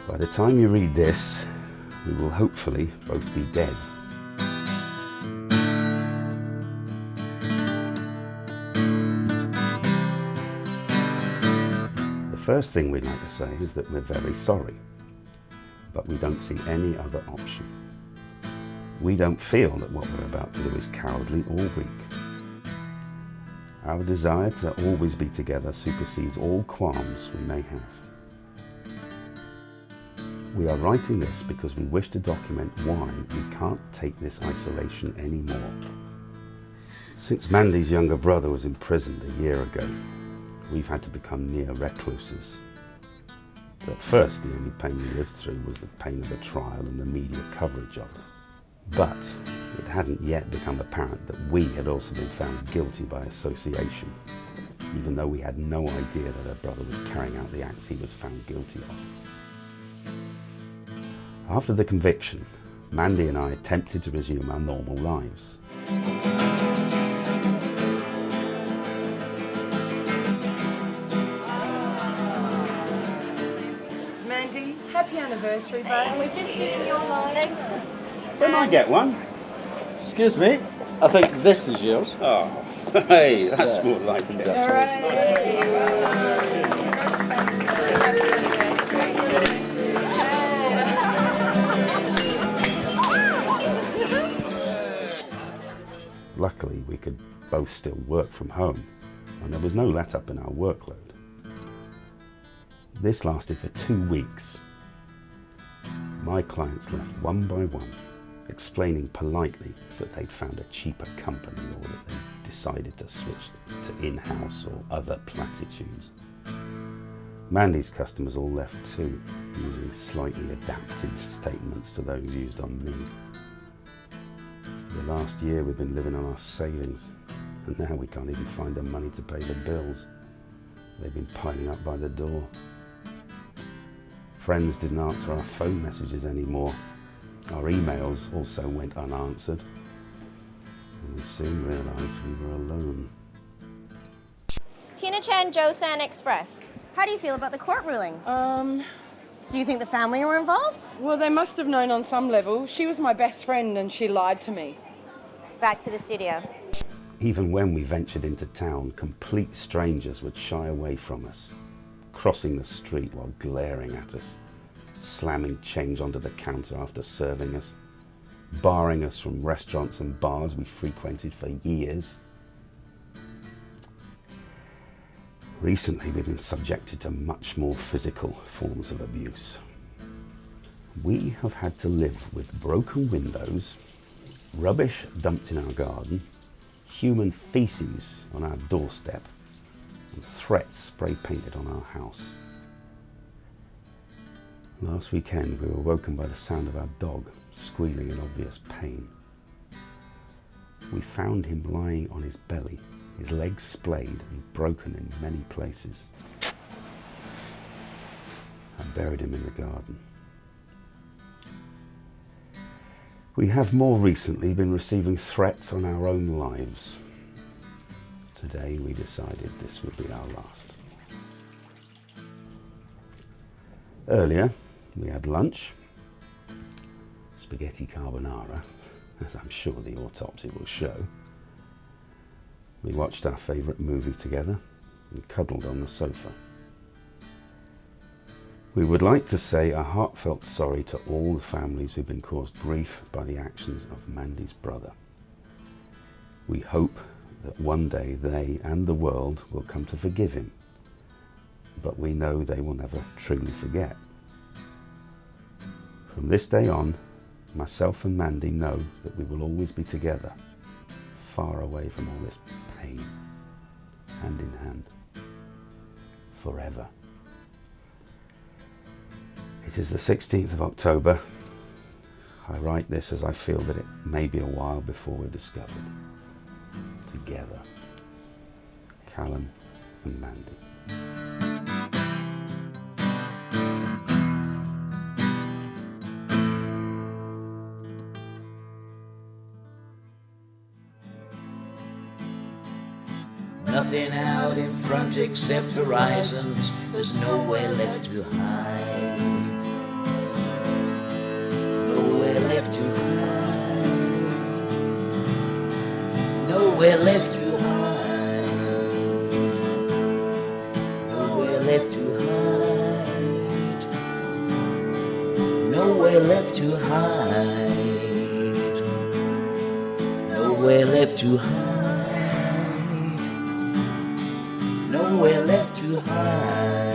By the time you read this, we will hopefully both be dead. The first thing we'd like to say is that we're very sorry, but we don't see any other option. We don't feel that what we're about to do is cowardly or weak. Our desire to always be together supersedes all qualms we may have. We are writing this because we wish to document why we can't take this isolation anymore. Since Mandy's younger brother was imprisoned a year ago, we've had to become near recluses. At first, the only pain we lived through was the pain of the trial and the media coverage of it. But it hadn't yet become apparent that we had also been found guilty by association, even though we had no idea that her brother was carrying out the acts he was found guilty of. After the conviction, Mandy and I attempted to resume our normal lives. Mandy, happy anniversary, babe. We've just given you a line. Can I get one? Excuse me, I think this is yours. Oh, hey, that's more like it. Luckily, we could both still work from home, and there was no let-up in our workload. This lasted for 2 weeks. My clients left one by one, explaining politely that they'd found a cheaper company or that they decided to switch to in-house or other platitudes. Mandy's customers all left too, using slightly adapted statements to those used on me. For the last year we've been living on our savings, and now we can't even find the money to pay the bills. They've been piling up by the door. Friends didn't answer our phone messages anymore. Our emails also went unanswered, and we soon realised we were alone. Tina Chen, Joseon Express. How do you feel about the court ruling? Do you think the family were involved? Well, they must have known on some level. She was my best friend and she lied to me. Back to the studio. Even when we ventured into town, complete strangers would shy away from us, crossing the street while glaring at us, slamming change onto the counter after serving us, barring us from restaurants and bars we frequented for years. Recently, we've been subjected to much more physical forms of abuse. We have had to live with broken windows, rubbish dumped in our garden, human feces on our doorstep, and threats spray painted on our house. Last weekend, we were woken by the sound of our dog squealing in obvious pain. We found him lying on his belly, his legs splayed and broken in many places. I buried him in the garden. We have more recently been receiving threats on our own lives. Today we decided this would be our last. Earlier, we had lunch, spaghetti carbonara, as I'm sure the autopsy will show. We watched our favourite movie together and cuddled on the sofa. We would like to say a heartfelt sorry to all the families who've been caused grief by the actions of Mandy's brother. We hope that one day they and the world will come to forgive him, but we know they will never truly forget. From this day on, myself and Mandy know that we will always be together, far away from all this pain, hand in hand, forever. It is the 16th of October. I write this as I feel that it may be a while before we're discovered. Together, Callum and Mandy. Nothing out in front except horizons. There's nowhere left to hide. nowhere left to hide, nowhere left to hide, nowhere left to hide, nowhere left to hide, nowhere left to hide.